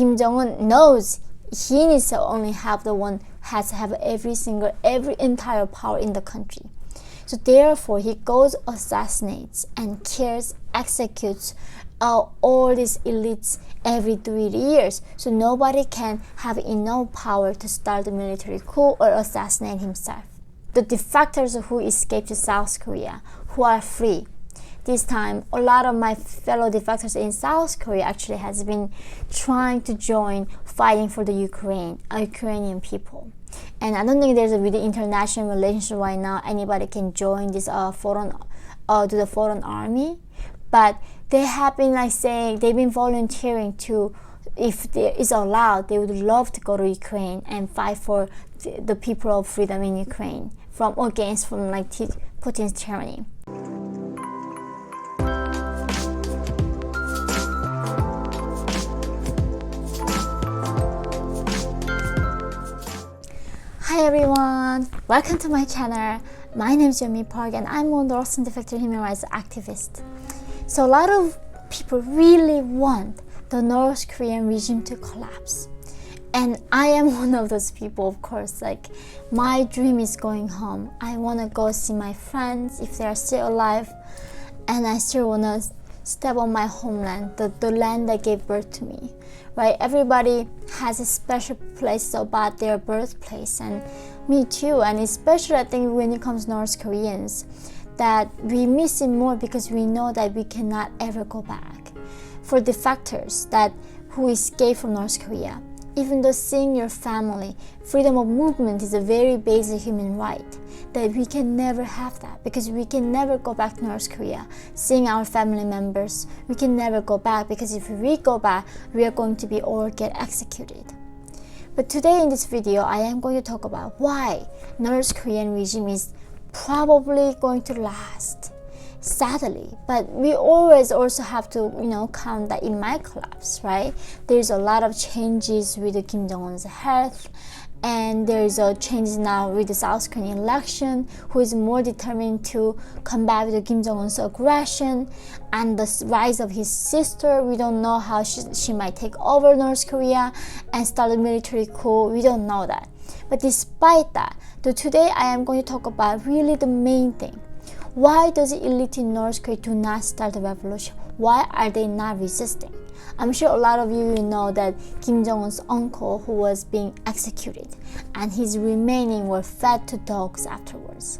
Kim Jong-un knows he needs to only have the one has to have every entire power in the country. So therefore, he goes, assassinates, and kills, executes all these elites every 3 years. So nobody can have enough power to start a military coup or assassinate himself. The defectors who escaped to South Korea, who are free. This time, a lot of my fellow defectors in South Korea actually has been trying to join fighting for the Ukrainian people. And I don't think there's a really international relationship right now. Anybody can join this to the foreign army, but they have been saying they've been volunteering to, if there is allowed, they would love to go to Ukraine and fight for the people of freedom in Ukraine from Putin's tyranny. Hi everyone, welcome to my channel. My name is Yeonmi Park and I'm one of the Defector human rights activist. So a lot of people really want the North Korean regime to collapse. And I am one of those people, of course. My dream is going home. I want to go see my friends if they are still alive. And I still want to step on my homeland, the land that gave birth to me. Right? Everybody has a special place about their birthplace, and me too. And especially I think when it comes to North Koreans, that we miss it more because we know that we cannot ever go back. For defectors who escape from North Korea, even though seeing your family, freedom of movement is a very basic human right, that we can never have that because we can never go back to North Korea. Seeing our family members, we can never go back because if we go back, we are going to be all get executed. But today in this video, I am going to talk about why North Korean regime is probably going to last. Sadly, but we always also have to, count that it might collapse, right? There's a lot of changes with the Kim Jong-un's health, and there's a change now with the South Korean election, who is more determined to combat with Kim Jong-un's aggression, and the rise of his sister. We don't know how she might take over North Korea and start a military coup. We don't know that. But despite that, today I am going to talk about really the main thing. Why does the elite in North Korea do not start a revolution? Why are they not resisting? I'm sure a lot of you will know that Kim Jong-un's uncle who was being executed and his remaining were fed to dogs afterwards.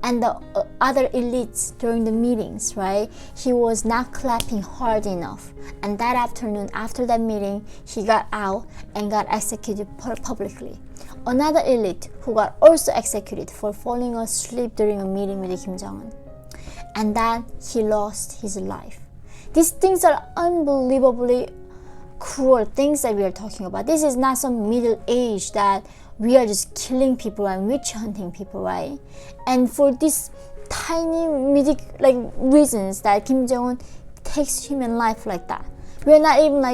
And the other elites during the meetings, right? He was not clapping hard enough. And that afternoon, after that meeting, he got out and got executed publicly. Another elite who got also executed for falling asleep during a meeting with Kim Jong-un. And then he lost his life. These things are unbelievably cruel things that we are talking about. This is not some middle age that we are just killing people and witch hunting people, right? And for these tiny reasons that Kim Jong-un takes human life like that. We are not even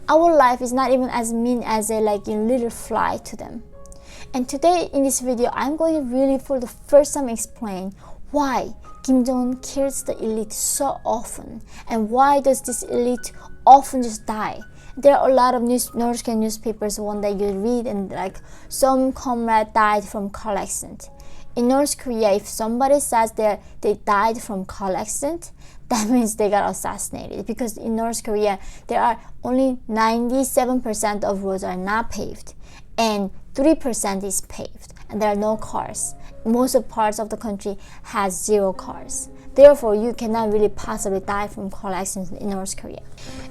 our life is not even as mean as a little fly to them. And today in this video, I'm going to really for the first time explain why Kim Jong-un kills the elite so often, and why does this elite often just die. There are a lot of North Korean newspapers one that you read, and some comrade died from car accident. In North Korea, if somebody says they died from car accident, that means they got assassinated, because in North Korea there are only 97% of roads are not paved and 3% is paved, and there are no cars. Most of parts of the country has 0 cars. Therefore, you cannot really possibly die from car accidents in North Korea.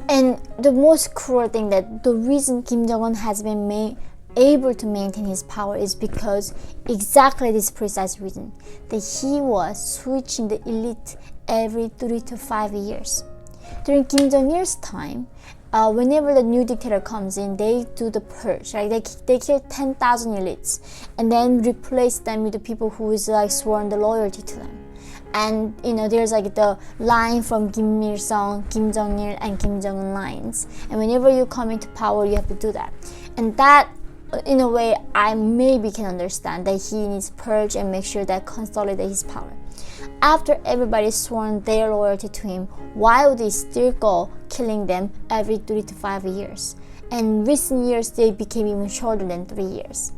And the most cruel thing, that the reason Kim Jong-un has been able to maintain his power is because exactly this precise reason, that he was switching the elite every 3 to 5 years. During Kim Jong-il's time, whenever the new dictator comes in, they do the purge, right? They kill 10,000 elites and then replace them with the people who is sworn the loyalty to them. And there's the line from Kim Il-sung, Kim Jong-il, and Kim Jong-un lines. And whenever you come into power, you have to do that. And that, in a way, I maybe can understand that he needs purge and make sure that consolidate his power. After everybody sworn their loyalty to him, why would he still go killing them every 3 to 5 years? and recent years they became even shorter than 3 years.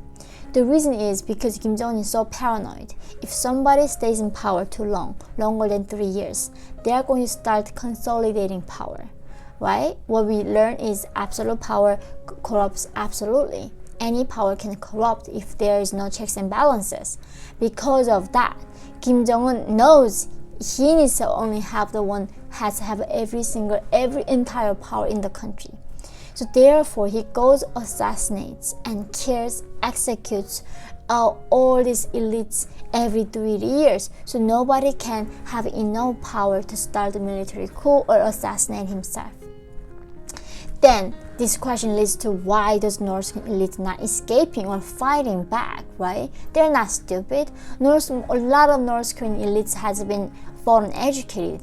The reason is because Kim Jong-un is so paranoid. If somebody stays in power too long, longer than 3 years, they are going to start consolidating power, right? What we learn is absolute power corrupts absolutely. Any power can corrupt if there is no checks and balances. Because of that, Kim Jong-un knows he needs to only have the one has to have every entire power in the country. So therefore, he goes, assassinates, and kills, executes all these elites every 3 years. So nobody can have enough power to start a military coup or assassinate himself. Then this question leads to why does North Korean elite not escaping or fighting back, right? They're not stupid. A lot of North Korean elites has been foreign educated.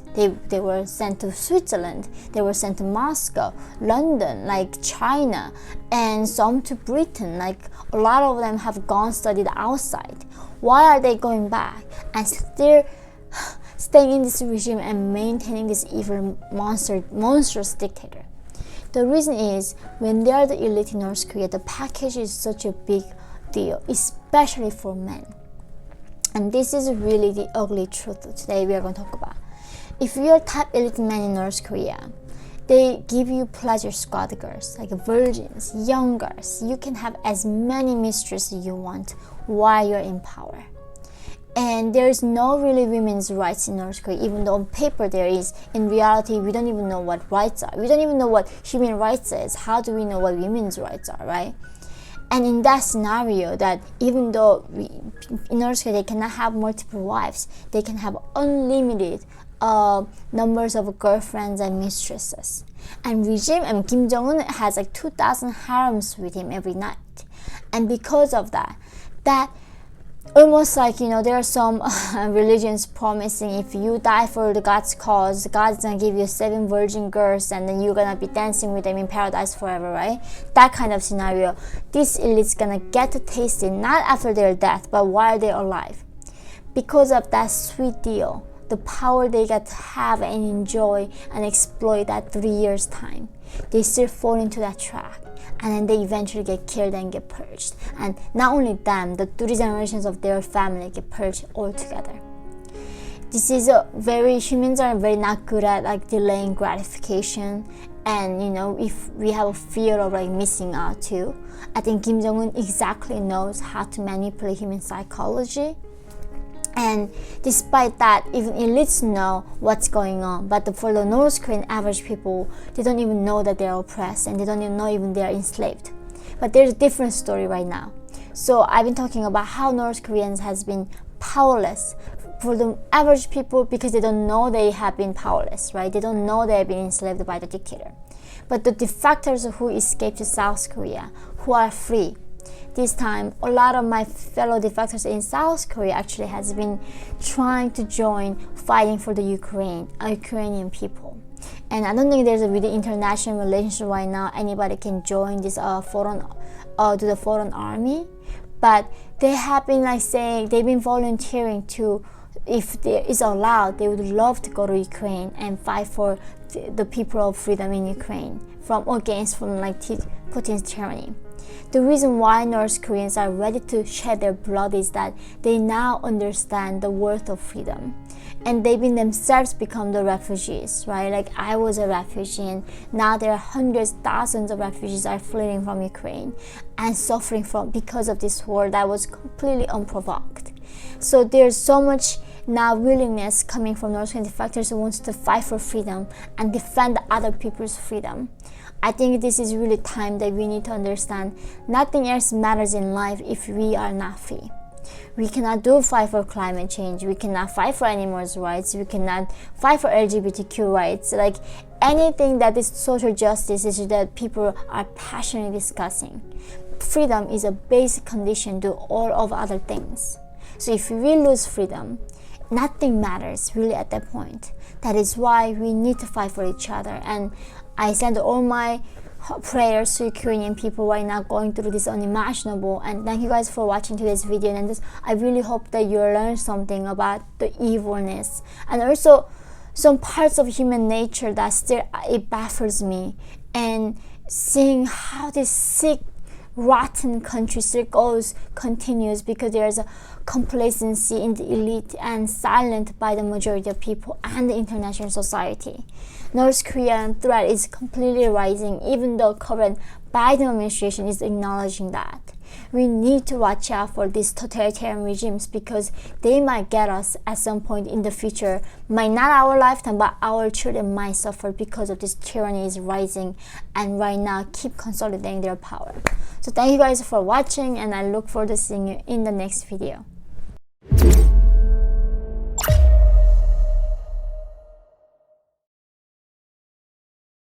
They were sent to Switzerland, they were sent to Moscow, London, like China, and some to Britain. Like a lot of them have gone studied outside. Why are they going back and still staying in this regime and maintaining this evil monstrous dictator? The reason is when they are the elite in North Korea, the package is such a big deal, especially for men. And this is really the ugly truth today we are going to talk about. If you are top elite men in North Korea, they give you pleasure squad girls, like virgins, young girls. You can have as many mistresses you want while you're in power. And there is no really women's rights in North Korea, even though on paper there is. In reality, we don't even know what rights are. We don't even know what human rights is. How do we know what women's rights are, right? And in that scenario, that even though in North Korea they cannot have multiple wives, they can have unlimited numbers of girlfriends and mistresses. And Kim Jong-un has like 2,000 harems with him every night. And because of that almost like, there are some religions promising if you die for the God's cause, God's gonna give you 7 virgin girls and then you're gonna be dancing with them in paradise forever, right? That kind of scenario. This elite's gonna get to taste it not after their death, but while they're alive. Because of that sweet deal, the power they get to have and enjoy and exploit that 3 years time, they still fall into that trap. And then they eventually get killed and get purged. And not only them, the 3 generations of their family get purged altogether. This is humans are very not good at like delaying gratification. And if we have a fear of like missing out too, I think Kim Jong-un exactly knows how to manipulate human psychology. And despite that, even elites know what's going on. But for the North Korean average people, they don't even know that they're oppressed and they don't even know even they're enslaved. But there's a different story right now. So I've been talking about how North Koreans has been powerless for the average people because they don't know they have been powerless, right? They don't know they have been enslaved by the dictator. But the defectors who escaped to South Korea, who are free, this time, a lot of my fellow defectors in South Korea actually has been trying to join fighting for the Ukrainian people. And I don't think there's with the international relationship right now anybody can join this to the foreign army. But they have been like saying they've been volunteering to, if there is allowed, they would love to go to Ukraine and fight for the people of freedom in Ukraine from Putin's tyranny. The reason why North Koreans are ready to shed their blood is that they now understand the worth of freedom. And they've been themselves become the refugees, right? Like I was a refugee and now there are hundreds, thousands of refugees are fleeing from Ukraine and suffering because of this war that was completely unprovoked. So there's so much now willingness coming from North Korean defectors who wants to fight for freedom and defend other people's freedom. I think this is really time that we need to understand nothing else matters in life if we are not free. We cannot fight for climate change. We cannot fight for animals' rights. We cannot fight for LGBTQ rights. Like anything that is social justice is that people are passionately discussing. Freedom is a basic condition to all of other things. So if we lose freedom, nothing matters really at that point. That is why we need to fight for each other. And I send all my prayers to Ukrainian people right now going through this unimaginable. And thank you guys for watching today's video. And I really hope that you learn something about the evilness and also some parts of human nature that still it baffles me. And seeing how this sick, rotten country still continues because there's a complacency in the elite and silent by the majority of people and the international society. North Korean threat is completely rising, even though current Biden administration is acknowledging that. We need to watch out for these totalitarian regimes because they might get us at some point in the future. Might not our lifetime, but our children might suffer because of this tyranny is rising and right now keep consolidating their power. So thank you guys for watching, and I look forward to seeing you in the next video.